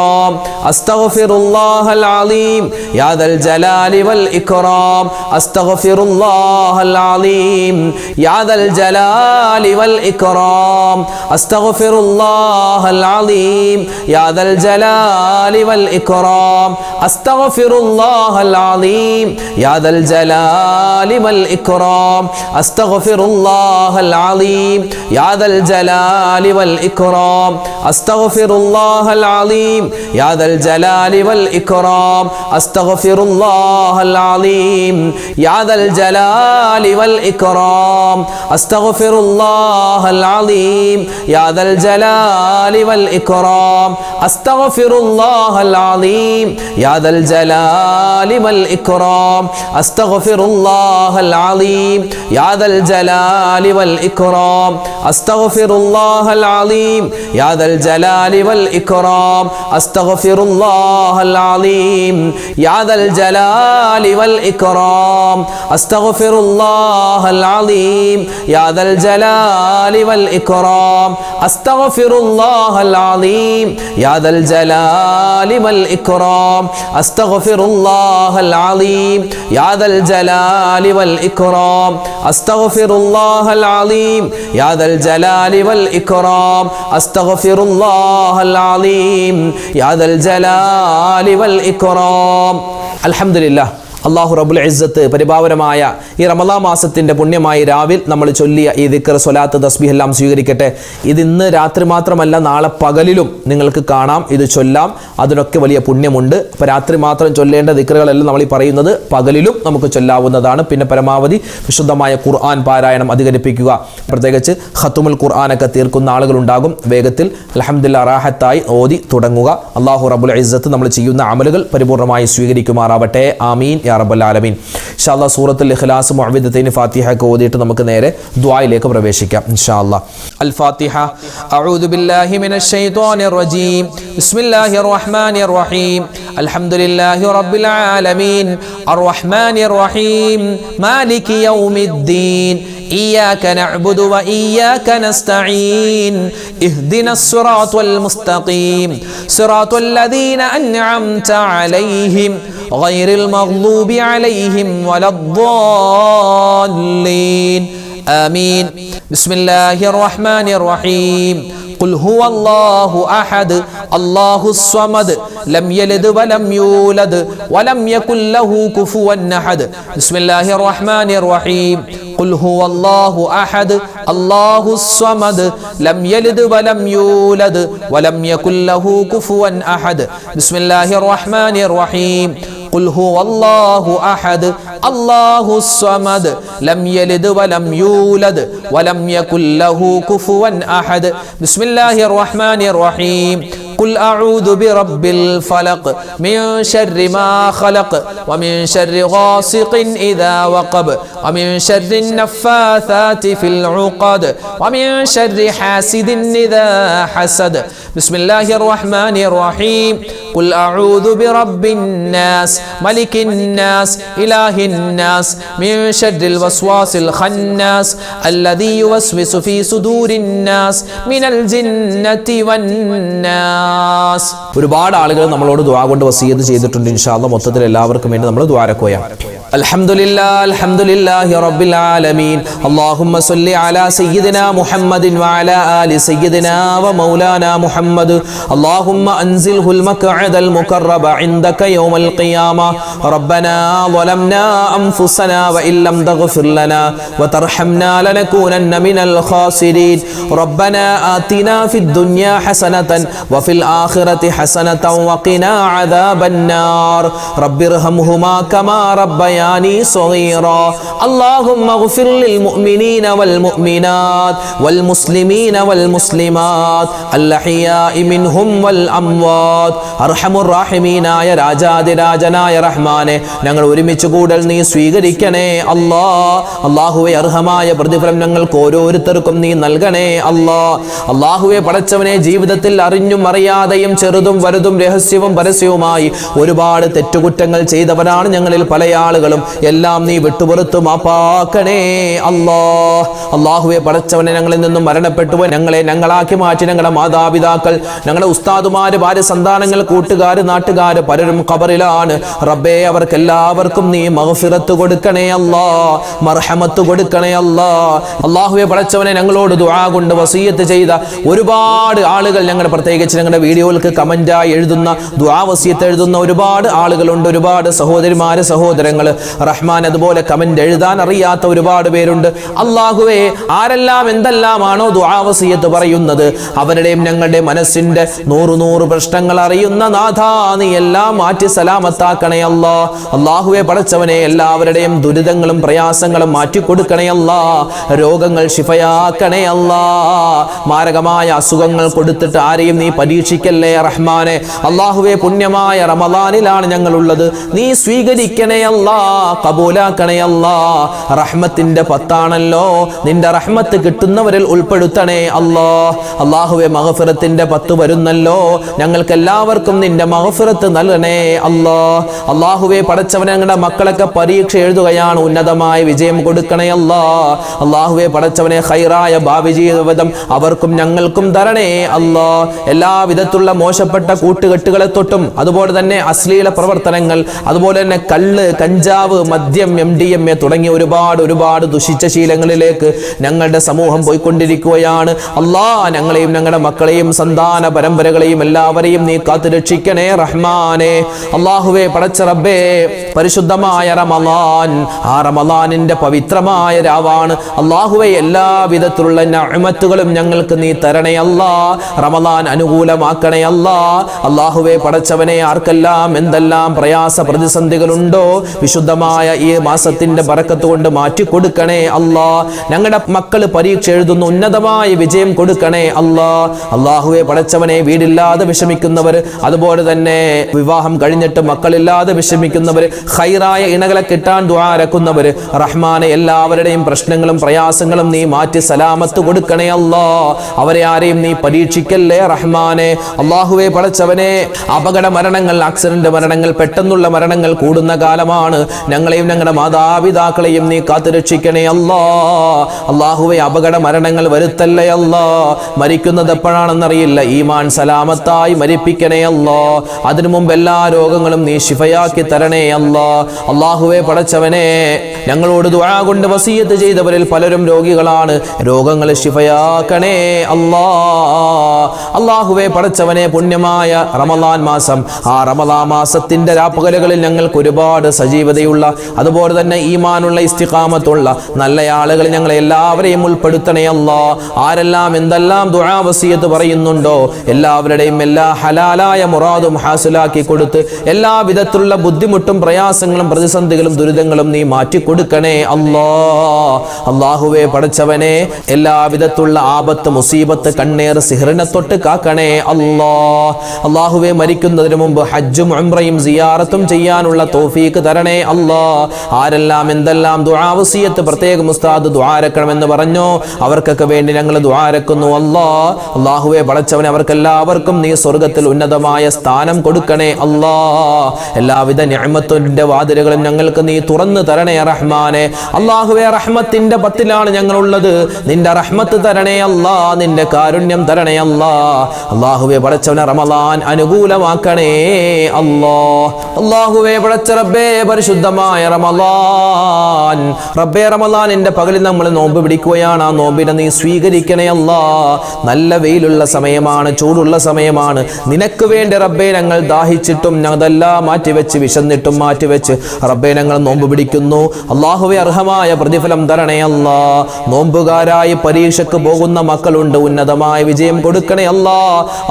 أستغفر الله العظيم يا ذا الجلال والإكرام أستغفر الله العظيم يا ذا الجلال والإكرام أستغفر الله العظيم يا ذا الجلال والإكرام أستغفر الله العظيم يا ذا الجلال والإكرام أستغفر الله العظيم يا ذا الجلال والإكرام أستغفر الله العظيم يا ذا الجلال والإكرام أستغفر الله العظيم يا ذا الجلال والإكرام أستغفر الله العظيم يا ذا الجلال والإكرام أستغفر الله العظيم يا ذا الجلال والإكرام أستغفر الله العظيم يا ذا الجلال والإكرام أستغفر الله العظيم يا ذا الجلال والإكرام أستغفر അസ്തഗ്ഫിറുല്ലാഹൽ അലീം യാ ദൽ ജലാലി വൽ ഇക്റാം അസ്തഗ്ഫിറുല്ലാഹൽ അലീം യാ ദൽ ജലാലി വൽ ഇക്റാം അസ്തഗ്ഫിറുല്ലാഹൽ അലീം യാ ദൽ ജലാലി വൽ ഇക്റാം അസ്തഗ്ഫിറുല്ലാഹൽ അലീം യാ ദൽ ജലാലി വൽ ഇക്റാം അസ്തഗ്ഫിറുല്ലാഹൽ അലീം യാ ദൽ ജലാലി വൽ ഇക്റാം അസ്തഗ്ഫിറുല്ലാഹൽ അലീം യാ ദൽ ജലാലി വൽ ഇക്റാം. അൽഹംദുലില്ലാഹ്, അല്ലാഹു റബ്ബുൽ ഇസ്സത്ത് പരിപാവനമായ ഈ റമളാൻ മാസത്തിന്റെ പുണ്യമായി രാവിൽ നമ്മൾ ചൊല്ലിയ ഈ ദിക്ർ, സ്വലാത്ത്, തസ്ബീഹ് എല്ലാം സ്വീകരിക്കട്ടെ. ഇത് ഇന്ന് രാത്രി മാത്രമല്ല, നാളെ പകലിലും നിങ്ങൾക്ക് കാണാം, ഇത് ചൊല്ലാം. അതിനൊക്കെ വലിയ പുണ്യമുണ്ട്. അപ്പോൾ രാത്രി മാത്രം ചൊല്ലേണ്ട ദിക്റുകളെല്ലാം നമ്മൾ ഈ പറയുന്നത് പകലിലും നമുക്ക് ചൊല്ലാവുന്നതാണ്. പിന്നെ പരമാവധി വിശുദ്ധമായ ഖുർആൻ പാരായണം അധികരിപ്പിക്കുക. പ്രത്യേകിച്ച് ഖത്തുമുൽ ഖുർആനൊക്കെ തീർക്കുന്ന ആളുകളുണ്ടാകും. വേഗത്തിൽ അൽഹംദുലില്ലാഹ് റാഹത്തായി ഓതി തുടങ്ങുക. അല്ലാഹു റബ്ബുൽ ഇസ്സത്ത് നമ്മൾ ചെയ്യുന്ന അമലുകൾ പരിപൂർണമായി സ്വീകരിക്കുമാറാവട്ടെ. ആമീൻ യാ റബ്ബൽ ആലമീൻ. ഇൻഷാ അല്ലാഹ് സൂറത്തുൽ ഇഖ്ലാസ്, മുഅവ്വിദത്തൈൻ, ഫാത്തിഹ ഒക്കെ ഓതിയിട്ട് നമുക്ക് നേരെ ദുആയിലേക്ക് പ്രവേശിക്കാം ഇൻഷാ അല്ലാഹ്. അൽ ഫാത്തിഹ. അഊദു ബില്ലാഹി മിനശ് ശൈത്വാനിർ റജീം. ബിസ്മില്ലാഹിർ റഹ്മാനിർ റഹീം. അൽഹംദുലില്ലാഹി റബ്ബിൽ ആലമീൻ അർറഹ്മാനിർ റഹീം മാലികി യൗമിദ്ദീൻ إياك نعبد وإياك نستعين اهدنا الصراط المستقيم صراط الذين أنعمت عليهم غير المغضوب عليهم ولا الضالين آمين. بسم الله الرحمن الرحيم. قل هو الله أحد الله الصمد لم يلد ولم يولد ولم يكن له كفوا أحد. بسم الله الرحمن الرحيم. قل هو الله أحد الله الصمد لم يلد ولم يولد ولم يكن له كفوا أحد. بسم الله الرحمن الرحيم. قل هو الله أحد الله الصمد لم يلد ولم يولد ولم يكن له كفوا أحد. بسم الله الرحمن الرحيم. قل أعوذ برب الفلق من شر ما خلق ومن شر غاسق إذا وقب ومن شر النفاثات في العقد ومن شر حاسد إذا حسد. بسم الله الرحمن الرحيم. قل أعوذ برب الناس ملك الناس إله الناس من شر الوسواس الخناس الذي يوسوس في صدور الناس من الجنة والناس. ഒരുപാട് ആളുകൾ നമ്മളോട് ദുആ കൊണ്ട് വസിയത്ത് ചെയ്തിട്ടുണ്ട്. ഇൻഷാ അല്ലാഹ് മൊത്തത്തിൽ എല്ലാവർക്കും വേണ്ടി നമ്മൾ ദുആരക്കുകയാണ്. അൽഹംദുലില്ലാഹ് അൽഹംദുലില്ലാഹി റബ്ബിൽ ആലമീൻ. അല്ലാഹുമ്മ സ്വല്ലി അലാ സയ്യിദിനാ മുഹമ്മദിൻ വഅലാ ആലി സയ്യിദിനാ വമൗലാനാ മുഹമ്മദ്. അല്ലാഹുമ്മ അൻസിൽഹുൽ മഖ്അദൽ മുഖറബ ഇൻദക യൗമൽ ഖിയാമ. റബ്ബനാ ളലംനാ അൻഫുസനാ വഇൻ ലം തഗ്ഫിർ ലനാ വതർഹംനാ ലനകൂനന്ന മിനൽ ഖാസിരീൻ. റബ്ബനാ ആതിനാ ഫിദ് ദുനിയാ ഹസനതൻ വഫിൽ ആഖിറതി ഹസനതൻ വഖിനാ അദാബൻ നാർ. റബ്ബിർഹംഹുമാ കമാ റബ്ബയാനി صغيرا. اللهم اغفر للمؤمنين والمؤمنات والمسلمين والمسلمات الأحياء منهم والأموات. അർഹമുർ റഹീമീനായ രാജാതിരാജനായ റഹ്മാനെ, ഞങ്ങൾ ഒരുമിച്ച് കൂടൽ നീ സ്വീകരിക്കണേ അല്ലാ. അല്ലാഹുവേ, അർഹമായ പ്രതിഫലം ഞങ്ങൾക്ക് ഓരോരുത്തർക്കും നീ നൽകണേ അല്ലാ. അല്ലാഹുവേ, പടച്ചവനെ, ജീവിതത്തിൽ അറിഞ്ഞും അറിയാതെയും ചെറുതും വലുതും രഹസ്യവും പരസ്യവുമായി ഒരുപാട് തെറ്റുകുറ്റങ്ങൾ ചെയ്തവരാണ് ഞങ്ങളിൽ പല ആളുകളും. എല്ലാം നീ വിട്ടുപുറത്തു മാപ്പാക്കണേ അല്ലാ. അല്ലാഹുവേ, പടച്ചവനെ, ഞങ്ങളിൽ നിന്നും മരണപ്പെട്ടു ഞങ്ങളെ ഞങ്ങളാക്കി മാറ്റി ഞങ്ങളുടെ മാതാപിതാക്കൾ, ഞങ്ങളുടെ ഉസ്താദുമാര്, ഭാര്യ, സന്താനങ്ങൾ, കൂട്ടുകാര്, നാട്ടുകാര് പലരും ഖബറിലാണ്. റബ്ബേ, അവർക്ക് എല്ലാവർക്കും നീ മഗ്ഫിറത്ത് കൊടുക്കണേ അല്ലാ, മർഹമത്ത് കൊടുക്കണേ അല്ലാ. അല്ലാഹുവേ, പടച്ചവനെ, ഞങ്ങളോട് ദുആ കൊണ്ട് വസിയത്ത് ചെയ്ത ഒരുപാട് ആളുകൾ, ഞങ്ങളുടെ പ്രത്യേകിച്ച് ഞങ്ങളുടെ വീഡിയോകൾക്ക് കമന്റായി എഴുതുന്ന, ദുആ വസിയത്ത് എഴുതുന്ന ഒരുപാട് ആളുകളുണ്ട്. ഒരുപാട് സഹോദരിമാര്, സഹോദരങ്ങൾ റഹ്മാൻ, അതുപോലെ കമന്റ് എഴുതാൻ അറിയാത്ത ഒരുപാട് പേരുണ്ട്. അല്ലാഹുവേ, ആരെല്ലാം എന്തെല്ലാമാണോ ദുആ വസിയത്ത് പറയുന്നത്, അവരുടെയും ഞങ്ങളുടെ മനസ്സിന്റെ നൂറ് പ്രശ്നങ്ങൾ അറിയുന്ന നാഥാ, നീ എല്ലാം മാറ്റി സലാമത്താക്കണേ അല്ലാ. അല്ലാഹുവേ, പടച്ചവനെ, എല്ലാവരുടെയും ദുരിതങ്ങളും പ്രയാസങ്ങളും മാറ്റിക്കൊടുക്കണേ അല്ലാ. രോഗങ്ങൾ ശിഫയാക്കണേ അല്ലാ. മാരകമായ അസുഖങ്ങൾ കൊടുത്തിട്ട് ആരെയും നീ പരീക്ഷ പരീക്ഷിക്കല്ലേ റഹ്മാനെ. അല്ലാഹുവേ പുണ്യമായ റമളാനിലാണ് ഞങ്ങളുള്ളത്, നീ സ്വീകരിക്കണേ അല്ലാ, കബൂലാക്കണേ അല്ലാ. റഹ്മത്തിന്റെ 10 നിന്റെ റഹ്മത്ത് കിട്ടുന്നവരിൽ ഉൾപ്പെടുത്തണേ അല്ലാ. അല്ലാഹുവേ മഗ്ഫിറത്തിന്റെ 10 വരുന്നല്ലോ, ഞങ്ങൾക്ക് എല്ലാവർക്കും നിന്റെ മഗ്ഫിറത്ത് നൽകണേ അല്ലാ. അല്ലാഹുവേ പടച്ചവനെ ഞങ്ങളുടെ മക്കളൊക്കെ പരീക്ഷ എഴുതുകയാണ്, ഉന്നതമായ വിജയം കൊടുക്കണേ അല്ലാ. അല്ലാഹുവേ പടച്ചവനെ ഖൈറായ ഭാവി ജീവിതം അവർക്കും ഞങ്ങൾക്കും തരണേ അല്ലാ. എല്ലാ വിധത്തിലുള്ള മോശപ്പെട്ട കൂട്ടുകെട്ടുകളെ തൊട്ടും അതുപോലെ തന്നെ അശ്ലീല പ്രവർത്തനങ്ങൾ, അതുപോലെ തന്നെ കള്ള്, കഞ്ചാവ്, മദ്യം, MDMA തുടങ്ങിയ ഒരുപാട് ദുഷിച്ച ശീലങ്ങളിലേക്ക് ഞങ്ങളുടെ സമൂഹം പോയിക്കൊണ്ടിരിക്കുകയാണ്. അല്ലാ ഞങ്ങളെയും ഞങ്ങളുടെ മക്കളെയും സന്താന പരമ്പരകളെയും എല്ലാവരെയും നീ കാത്തുരക്ഷിക്കണേ റഹ്മാനെ. അല്ലാഹുവേ പടച്ച റബ്ബേ പരിശുദ്ധമായ റമളാൻ, ആ റമളാനിന്റെ പവിത്രമായ രാവാണ്. അല്ലാഹുവേ എല്ലാ വിധത്തിലുള്ള നിഅമത്തുകളും ഞങ്ങൾക്ക് നീ തരണേ അല്ലാ. റമളാൻ അനുകൂലമാക്കണേ അല്ലാ. അല്ലാഹുവേ പടച്ചവനെ ആർക്കെല്ലാം എന്തെല്ലാം പ്രയാസ പ്രതിസന്ധികളുണ്ടോ വിശുദ്ധമായ ഈ മാസത്തിന്റെ ബറക്കത്ത് കൊണ്ട് മാറ്റി കൊടുക്കണേ അല്ലാ. ഞങ്ങളുടെ മക്കൾ പരീക്ഷ എഴുതുന്ന ഉന്നതമായ വിജയം കൊടുക്കണേ അല്ലാ. അല്ലാഹുവേ പടച്ചവനെ വീടില്ലാതെ വിഷമിക്കുന്നവർ, അതുപോലെ തന്നെ വിവാഹം കഴിഞ്ഞിട്ട് മക്കളില്ലാതെ വിഷമിക്കുന്നവർ, ഖൈറായ ഇണകളെ കിട്ടാൻ ദുആരക്കുന്നവർ, റഹ്മാനെ എല്ലാവരുടെയും പ്രശ്നങ്ങളും പ്രയാസങ്ങളും നീ മാറ്റി സലാമത്ത് കൊടുക്കണേ അല്ലാ. അവരെ ആരെയും നീ പരീക്ഷിക്കല്ലേ റഹ്മാനെ. അല്ലാഹുവേ പടച്ചവനെ അപകട മരണങ്ങൾ, ആക്സിഡന്റ് മരണങ്ങൾ, പെട്ടെന്നുള്ള മരണങ്ങൾ കൂടുന്ന കാലമാണ്. ഞങ്ങളെയും ഞങ്ങളുടെ മാതാപിതാക്കളെയും നീ കാത്തുരക്ഷിക്കണേ അല്ലാ. അല്ലാഹുവേ അപകട മരണങ്ങൾ വരുത്തല്ലേ അല്ലാ. മരിക്കുന്നത് എപ്പോഴാണെന്നറിയില്ല, ഈമാൻ സലാമത്തായി മരിപ്പിക്കണേ അല്ലാ. അതിനു മുമ്പ് എല്ലാ രോഗങ്ങളും നീ ശിഫയാക്കി തരണേ അല്ലാ. അല്ലാഹുവേ പടച്ചവനെ ഞങ്ങളോട് ദുആ കൊണ്ട് വസിയത്ത് ചെയ്തവരിൽ പലരും രോഗികളാണ്, രോഗങ്ങളെ ശിഫയാക്കണേ അല്ലാ. അല്ലാഹുവേ പടച്ചവനെ പുണ്യമായ റമളാൻ മാസം, ആ റമളാൻ മാസത്തിന്റെ രാപ്പകലുകളിൽ ഞങ്ങൾക്ക് ഒരുപാട് സജീവതയുള്ള, അതുപോലെ തന്നെ ഈമാനുള്ള, ഇസ്തിഖാമത്തുള്ള നല്ല ആളുകൾ ഞങ്ങളെ എല്ലാവരെയും ഉൾപ്പെടുത്തണേ അല്ലാ. ആരെല്ലാം എന്തെല്ലാം ദുആ വസിയത്ത് പറയുന്നുണ്ടോ എല്ലാവരുടെയും എല്ലാ ഹലാലായ മുറാദും ഹാസിലാക്കി കൊടുത്ത് എല്ലാ വിധത്തിലുള്ള ബുദ്ധിമുട്ടും പ്രയാസങ്ങളും പ്രതിസന്ധികളും ദുരിതങ്ങളും നീ മാറ്റിക്കൊടുക്കണേ അല്ലാ. അല്ലാഹുവേ പടച്ചവനെ എല്ലാ വിധത്തിലുള്ള ആപത്ത്, മുസീബത്ത്, കണ്ണേർ, സിഹ്റിനെ തൊട്ട് കാക്കണേ അല്ലാ. അല്ലാഹുവേ മരിക്കുന്നതിന് മുമ്പ് ഹജ്ജും ഉംറയും സിയാറത്തും ചെയ്യാനുള്ള തൗഫീഖ് തരണേ അല്ലാ. ആരെല്ലാം എന്തെല്ലാം ദുആ വസിയത്ത് പ്രത്യേകം ഉസ്താദ് ദുആരക്കണമെന്ന് പറഞ്ഞോ അവർക്കൊക്കെ വേണ്ടി ഞങ്ങൾ ദുആരക്കുന്നു അല്ലാ. അല്ലാഹുവേ പടച്ചവനെ അവർക്കെല്ലാവർക്കും നീ സ്വർഗ്ഗത്തിൽ ഉന്നതമായ സ്ഥാനം കൊടുക്കണേ അല്ലാ. എല്ലാവിധ നിഅമത്തിന്റെ വാതിലുകളും ഞങ്ങൾക്ക് നീ തുറന്നു തരണേ റഹ്മാനെ. അല്ലാഹുവേ റഹ്മത്തിന്റെ 10 ഞങ്ങളുള്ളത്, നിന്റെ റഹ്മത്ത് തരണേ അല്ലാ, നിന്റെ കാരുണ്യം തരണേ അല്ലാ. അല്ലാഹുവേ പടച്ചവനെ റമളാൻ അനുകൂലമാക്കണേ അല്ലാ. അല്ലാഹുവേ പടച്ച റബ്ബേ പരിശുദ്ധമായ റമളാൻ, റബ്ബേ റമളാനിന്റെ പകലിൽ നമ്മൾ നോമ്പ് പിടിക്കുകയാണ്. ആ നോമ്പിനെ നീ സ്വീകരിക്കണേ അല്ലാ. നല്ല വെയിലുള്ള സമയമാണ്, ചൂടുള്ള സമയമാണ്. നിനക്ക് വേണ്ടി റബ്ബേ ഞങ്ങൾ ദാഹിച്ചിട്ടും അതെല്ലാം മാറ്റിവെച്ച്, വിശന്നിട്ടും മാറ്റിവെച്ച് റബ്ബേ ഞങ്ങൾ നോമ്പ് പിടിക്കുന്നു. അല്ലാഹുവേ അർഹമായ പ്രതിഫലം തരണേ അല്ലാ. നോമ്പുകാരായി പരീക്ഷയ്ക്ക് പോകുന്ന മക്കളുണ്ട്, ഉന്നതമായ വിജയം കൊടുക്കണേ അല്ലാ.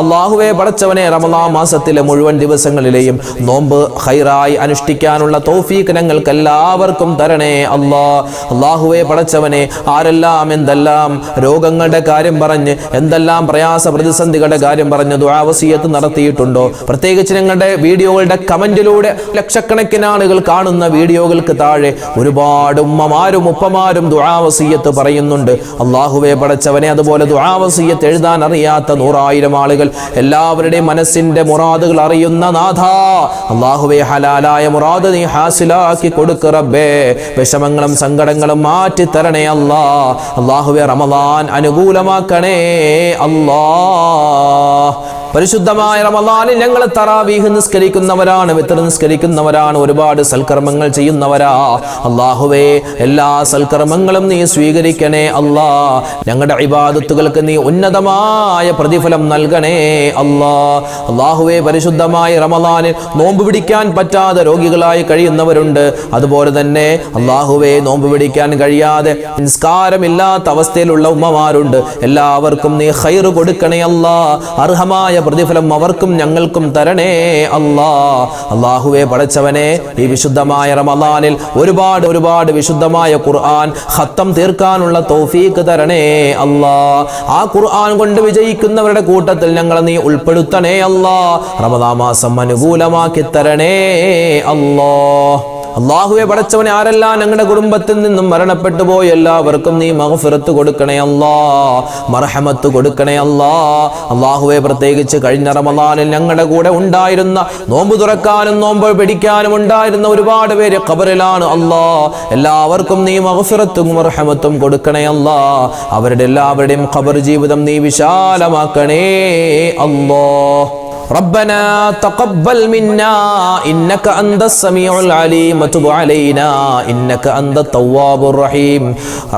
അല്ലാഹുവേ പടച്ചവനെ റമളാൻ മാസത്തിലെ മുഴുവൻ ദിവസങ്ങളിലെയും നോമ്പ് ഖൈറായി അനുഷ്ഠിക്കാനുള്ള തൗഫീഖ് ഞങ്ങൾക്ക് എല്ലാവർക്കും തരണേ അല്ലാ. അല്ലാഹുവേ പടച്ചവനെ ആരെല്ലാം എന്തെല്ലാം രോഗങ്ങളുടെ കാര്യം പറഞ്ഞ്, എന്തെല്ലാം പ്രയാസ പ്രതിസന്ധികളുടെ കാര്യം പറഞ്ഞ് ദുആ വസിയത്ത് നടത്തിയിട്ടുണ്ടോ, പ്രത്യേകിച്ച് ഞങ്ങളുടെ വീഡിയോകളുടെ കമന്റിലൂടെ ലക്ഷക്കണക്കിന് ആളുകൾ കാണുന്ന വീഡിയോകൾക്ക് താഴെ ഒരുപാട് ഉമ്മമാരും ഉപ്പമാരും ദുആ വസിയത്ത് പറയുന്നുണ്ട്. അല്ലാഹുവേ പടച്ചവനെ അതുപോലെ ദുആ വസിയത്ത് എഴുതാൻ അറിയാത്ത 100,000 ആളുകൾ, എല്ലാവരുടെയും മനസ്സിന്റെ മുറാദുകൾ അറിയുന്ന നാഥാ, അല്ലാഹുവേ ഹലാലായ മുറാദ് നീ ഹാസിലാക്കി കൊടുക്ക് റബ്ബേ. വിഷമങ്ങളും സങ്കടങ്ങളും മാറ്റി തരണേ അല്ലാ. അല്ലാഹുവേ റമളാൻ അനുകൂലമാക്കണേ അല്ലാ. പരിശുദ്ധമായ റമളാനിൽ ഞങ്ങൾ തറാവീഹ് നിസ്കരിക്കുന്നവരാണ്, വിത്ർ നിസ്കരിക്കുന്നവരാണ്, ഒരുപാട് സൽക്കർമ്മങ്ങൾ ചെയ്യുന്നവരാ. അല്ലാഹുവേ എല്ലാ സൽക്കർമ്മങ്ങളും നീ സ്വീകരിക്കണേ അല്ലാ. ഞങ്ങളുടെ ഇബാദത്തുകൾക്ക് നീ ഉന്നതമായ പ്രതിഫലം നൽകണേ അല്ലാ. അല്ലാഹുവേ പരിശുദ്ധമായ റമളാനിൽ നോമ്പ് പിടിക്കാൻ പറ്റാതെ രോഗികളായി കഴിയുന്നവരുണ്ട്. അതുപോലെ തന്നെ അല്ലാഹുവേ നോമ്പ് പിടിക്കാൻ കഴിയാതെ നിസ്കാരമില്ലാത്ത അവസ്ഥയിലുള്ള ഉമ്മമാരുണ്ട്. എല്ലാവർക്കും നീ ഖൈർ കൊടുക്കണേ അല്ലാ. അർഹമായ പ്രതിഫലം അവർക്കും ഞങ്ങൾക്കും തരണേ അല്ലാ. അല്ലാഹുവേ പടച്ചവനെ, ഈ വിശുദ്ധമായ റമദാനിൽ ഒരുപാട് വിശുദ്ധമായ ഖുർആൻ ഖത്തം തീർക്കാനുള്ള തൗഫീഖ് തരണേ അല്ലാ. ആ ഖുർആൻ കൊണ്ട് വിജയിക്കുന്നവരുടെ കൂട്ടത്തിൽ ഞങ്ങളെ നീ ഉൾപ്പെടുത്തണേ അല്ലാ. റമദാൻ മാസം അനുകൂലമാക്കി തരണേ അല്ലാ. അല്ലാഹുവേ പടച്ചവനെ, ആരെല്ലാം ഞങ്ങളുടെ കുടുംബത്തിൽ നിന്നും മരണപ്പെട്ടു പോയി എല്ലാവർക്കും നീ മഗ്ഫിറത്ത് കൊടുക്കണേ അല്ലാ, മർഹമത്ത് കൊടുക്കണേ അല്ലാ. അല്ലാഹുവേ, പ്രത്യേകിച്ച് കഴിഞ്ഞ റമദാനിൽ ഞങ്ങളുടെ കൂടെ ഉണ്ടായിരുന്ന, നോമ്പ് തുറക്കാനും നോമ്പ് പിടിക്കാനും ഉണ്ടായിരുന്ന ഒരുപാട് പേര് ഖബറിലാണ് അല്ലാ. എല്ലാവർക്കും നീ മഗ്ഫിറത്തും മർഹമത്തും കൊടുക്കണേ അല്ലാ. അവരുടെ എല്ലാവരുടെയും ഖബർ ജീവിതം നീ വിശാലമാക്കണേ അല്ലാ. ربنا تقبل منا إنك أنت السميع العليم وتب علينا إنك أنت التواب الرحيم.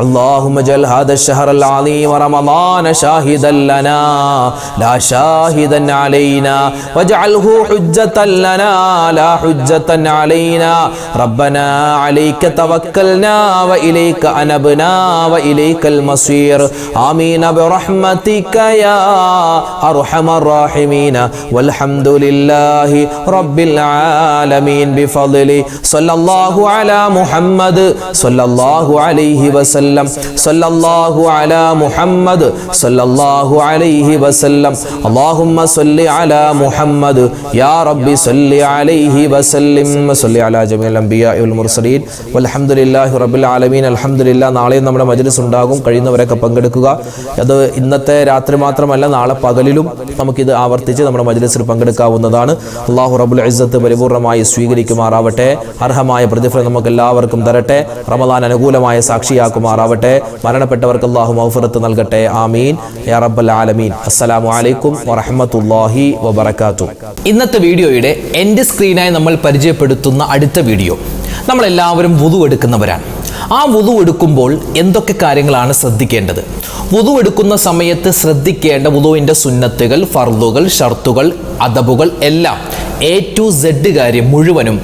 اللهم اجعل هذا الشهر العظيم رمضان شاهدا لنا لا شاهدا علينا واجعله حجة لنا لا حجة علينا. ربنا عليك توكلنا وإليك أنبنا وإليك المصير. آمين برحمتك يا أرحم الراحمين. والحمد لله رب العالمين بفضله. صلى الله على محمد صلى الله عليه وسلم. صلى الله على محمد صلى الله عليه وسلم. اللهم صل على محمد يا رب صل عليه وسلم. صل على جميع الأنبياء والمرسلين والحمد لله رب العالمين. الحمد لله. നാളെയും നമ്മുടെ മജ്‌ലിസ് ഉണ്ടാകും. കഴിയുന്നവരൊക്കെ പങ്കെടുക്കുക. അത് ഇന്നത്തെ രാത്രി മാത്രമല്ല, നാളെ പകലിലും നമുക്കിത് ആവർത്തിച്ച് നമ്മുടെ മജ്‌ലിസിൽ പങ്കെടുക്കാവുന്നതാണ്. അല്ലാഹു റബ്ബുൽ ഇസ്സത്ത് പരിപൂർണമായി സ്വീകരിക്കുമാറാവട്ടെ. അർഹമായ പ്രതിഫലം നമുക്ക് എല്ലാവർക്കും തരട്ടെ. റമദാൻ അനുകൂലമായ സാക്ഷിയാക്കുമാറാവട്ടെ. മരണപ്പെട്ടവർക്ക് അല്ലാഹു മഗ്ഫിറത്ത് നൽകട്ടെ. ആമീൻ യാ റബ്ബൽ ആലമീൻ. അസ്സലാമു അലൈക്കും വറഹ്മത്തുള്ളാഹി വബറകാതുഹു. ഇന്നത്തെ വീഡിയോയുടെ എൻഡ് സ്ക്രീനായി നമ്മൾ പരിചയപ്പെടുത്തുന്ന അടുത്ത വീഡിയോ, നമ്മളെല്ലാവരും വുദു എടുക്കുന്നവരാണ്. ആ വുദു എടുക്കുമ്പോൾ എന്തൊക്കെ കാര്യങ്ങളാണ് ശ്രദ്ധിക്കേണ്ടത്? വുദു എടുക്കുന്ന സമയത്ത് ശ്രദ്ധിക്കേണ്ട വുദുവിൻ്റെ സുന്നത്തുകൾ, ഫർളുകൾ, ഷർത്തുകൾ, അദബുകൾ എല്ലാം A to Z കാര്യം മുഴുവനും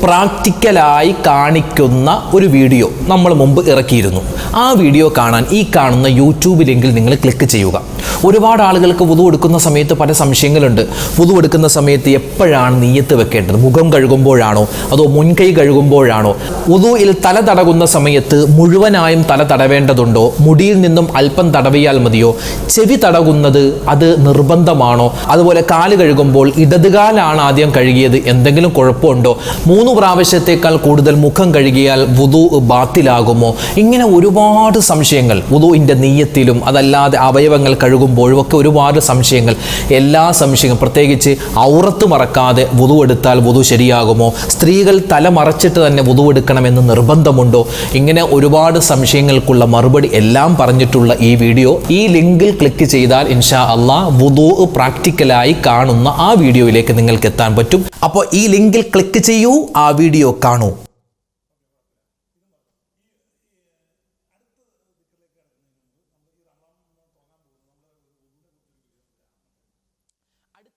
പ്രാക്ടിക്കലായി കാണിക്കുന്ന ഒരു വീഡിയോ നമ്മൾ മുമ്പ് ഇറക്കിയിരുന്നു. ആ വീഡിയോ കാണാൻ ഈ കാണുന്ന യൂട്യൂബ് ലിങ്കിൽ നിങ്ങൾ ക്ലിക്ക് ചെയ്യുക. ഒരുപാട് ആളുകൾക്ക് വുദു എടുക്കുന്ന സമയത്ത് പല സംശയങ്ങളുണ്ട്. വുദു എടുക്കുന്ന സമയത്ത് എപ്പോഴാണ് നിയ്യത്ത് വെക്കേണ്ടത്? മുഖം കഴുകുമ്പോഴാണോ അതോ മുൻകൈ കഴുകുമ്പോഴാണോ? വുദുയിൽ തല തടകുന്ന സമയത്ത് മുഴുവനായും തല തടവേണ്ടതുണ്ടോ? മുടിയിൽ നിന്നും അല്പം തടവിയാൽ മതിയോ? ചെവി തടകുന്നത് അത് നിർബന്ധമാണോ? അതുപോലെ കാല് കഴുകുമ്പോൾ ഇടതുകാലാണ് ആദ്യം കഴുകിയത്, എന്തെങ്കിലും കുഴപ്പമുണ്ടോ? 3 പ്രാവശ്യത്തേക്കാൾ കൂടുതൽ മുഖം കഴുകിയാൽ വുദു ബാത്തിലാകുമോ? ഇങ്ങനെ ഒരുപാട് സംശയങ്ങൾ വുദുവിൻ്റെ നിയ്യത്തിലും അതല്ലാതെ അവയവങ്ങൾ കഴുകുമ്പോഴും ഒക്കെ ഒരുപാട് സംശയങ്ങൾ. എല്ലാ സംശയങ്ങളും, പ്രത്യേകിച്ച് ഔറത്ത് മറക്കാതെ വുദു എടുത്താൽ വുദു ശരിയാകുമോ? സ്ത്രീകൾ തല മറച്ചിട്ട് തന്നെ വുദു എടുക്കണമെന്ന് നിർബന്ധമുണ്ടോ? ഇങ്ങനെ ഒരുപാട് സംശയങ്ങൾക്കുള്ള മറുപടി എല്ലാം പറഞ്ഞിട്ടുള്ള ഈ വീഡിയോ ഈ ലിങ്കിൽ ക്ലിക്ക് ചെയ്താൽ ഇൻഷാ അല്ലാഹ് വുദു പ്രാക്ടിക്കലായി കാണുന്ന ആ വീഡിയോയിലേക്ക് നിങ്ങൾക്ക് എത്താൻ പറ്റും. അപ്പോൾ ഈ ലിങ്കിൽ ക്ലിക്ക് ചെയ്യൂ, ആ വീഡിയോ കാണൂ.